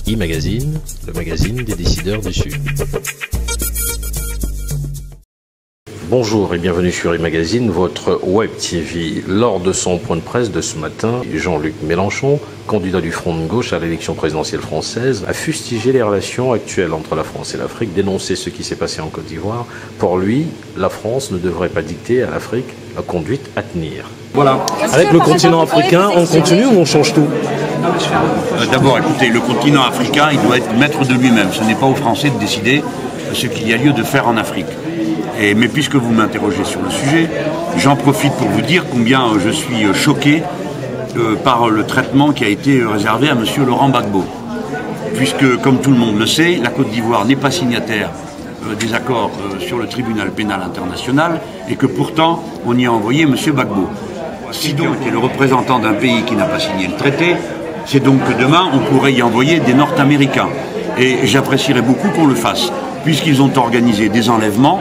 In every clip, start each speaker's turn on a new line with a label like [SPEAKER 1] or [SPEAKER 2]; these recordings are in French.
[SPEAKER 1] e-magazine, le magazine des décideurs du Sud. Bonjour et bienvenue sur e-magazine, votre web TV. Lors de son point de presse de ce matin, Jean-Luc Mélenchon, candidat du Front de gauche à l'élection présidentielle française, a fustigé les relations actuelles entre la France et l'Afrique, dénoncé ce qui s'est passé en Côte d'Ivoire. Pour lui, la France ne devrait pas dicter à l'Afrique la conduite à tenir.
[SPEAKER 2] Voilà.
[SPEAKER 3] Avec le continent africain, on continue ou on change tout?
[SPEAKER 2] D'abord, écoutez, le continent africain, il doit être maître de lui-même. Ce n'est pas aux Français de décider ce qu'il y a lieu de faire en Afrique. Mais puisque vous m'interrogez sur le sujet, j'en profite pour vous dire combien je suis choqué par le traitement qui a été réservé à M. Laurent Gbagbo. Puisque, comme tout le monde le sait, la Côte d'Ivoire n'est pas signataire des accords sur le tribunal pénal international et que pourtant, on y a envoyé M. Gbagbo. Si donc il est le représentant d'un pays qui n'a pas signé le traité, c'est donc que demain, on pourrait y envoyer des Nord-Américains. Et j'apprécierais beaucoup qu'on le fasse, puisqu'ils ont organisé des enlèvements,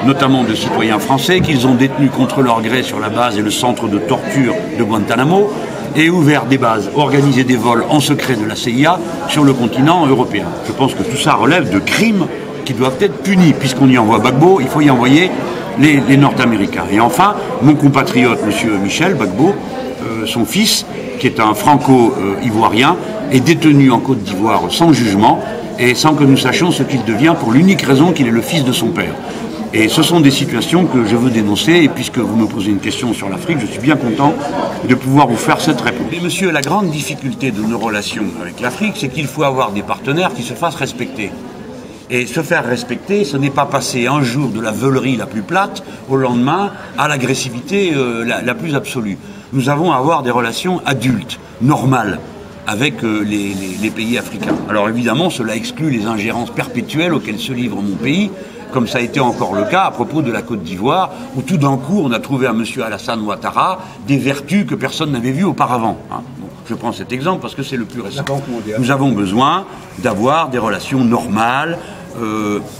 [SPEAKER 2] notamment de citoyens français, qu'ils ont détenus contre leur gré sur la base et le centre de torture de Guantanamo, et ouvert des bases, organisé des vols en secret de la CIA sur le continent européen. Je pense que tout ça relève de crimes qui doivent être punis. Puisqu'on y envoie Gbagbo, il faut y envoyer les Nord-Américains. Et enfin, mon compatriote, M. Michel Gbagbo, son fils, qui est un franco-ivoirien, est détenu en Côte d'Ivoire sans jugement et sans que nous sachions ce qu'il devient pour l'unique raison qu'il est le fils de son père. Et ce sont des situations que je veux dénoncer, et puisque vous me posez une question sur l'Afrique, je suis bien content de pouvoir vous faire cette réponse. Mais monsieur, la grande difficulté de nos relations avec l'Afrique, c'est qu'il faut avoir des partenaires qui se fassent respecter. Et se faire respecter, ce n'est pas passer un jour de la veulerie la plus plate au lendemain à l'agressivité la plus absolue. Nous avons à avoir des relations adultes, normales, avec les pays africains. Alors évidemment, cela exclut les ingérences perpétuelles auxquelles se livre mon pays, comme ça a été encore le cas à propos de la Côte d'Ivoire, où tout d'un coup, on a trouvé à M. Alassane Ouattara des vertus que personne n'avait vues auparavant. Bon, je prends cet exemple parce que c'est le plus récent. Nous avons besoin d'avoir des relations normales,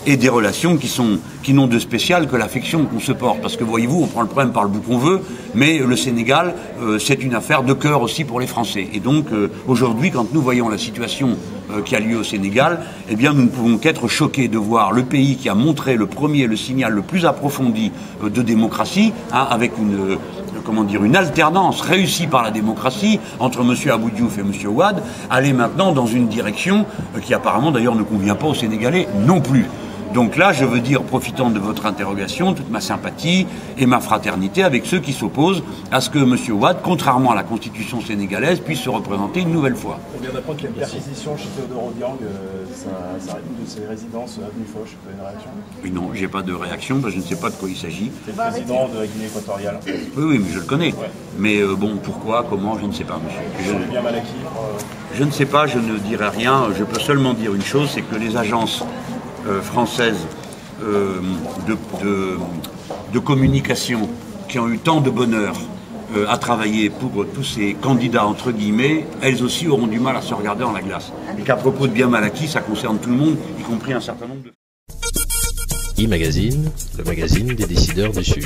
[SPEAKER 2] et des relations qui n'ont de spécial que l'affection qu'on se porte. Parce que voyez-vous, on prend le problème par le bout qu'on veut, mais le Sénégal, c'est une affaire de cœur aussi pour les Français. Et donc, aujourd'hui, quand nous voyons la situation qui a lieu au Sénégal, eh bien, nous ne pouvons qu'être choqués de voir le pays qui a montré le signal le plus approfondi de démocratie, avec une alternance réussie par la démocratie entre M. Abou Diouf et M. Ouad, aller maintenant dans une direction qui apparemment d'ailleurs ne convient pas aux Sénégalais non plus. Donc là, je veux dire, profitant de votre interrogation, toute ma sympathie et ma fraternité avec ceux qui s'opposent à ce que M. Ouad, contrairement à la constitution sénégalaise, puisse se représenter une nouvelle fois.
[SPEAKER 4] On vient d'apprendre qu'il y a une perquisition chez Théodore Obiang, ça arrive de ses résidences avenue Foch. Vous avez une réaction?
[SPEAKER 2] Oui, non, j'ai pas de réaction, parce que je ne sais pas de quoi il s'agit.
[SPEAKER 4] C'est le président de la Guinée équatoriale.
[SPEAKER 2] Oui, mais je le connais.
[SPEAKER 4] Ouais.
[SPEAKER 2] Mais bon, pourquoi, comment, je ne sais pas, monsieur.
[SPEAKER 4] Bien Malaki.
[SPEAKER 2] Je ne sais pas, je ne dirai rien. Je peux seulement dire une chose, c'est que les agences françaises de communication qui ont eu tant de bonheur à travailler pour tous ces candidats, entre guillemets, elles aussi auront du mal à se regarder dans la glace. Et qu'à propos de Bien Malaki, ça concerne tout le monde, y compris un certain nombre de...
[SPEAKER 1] e-magazine, le magazine des décideurs du Sud.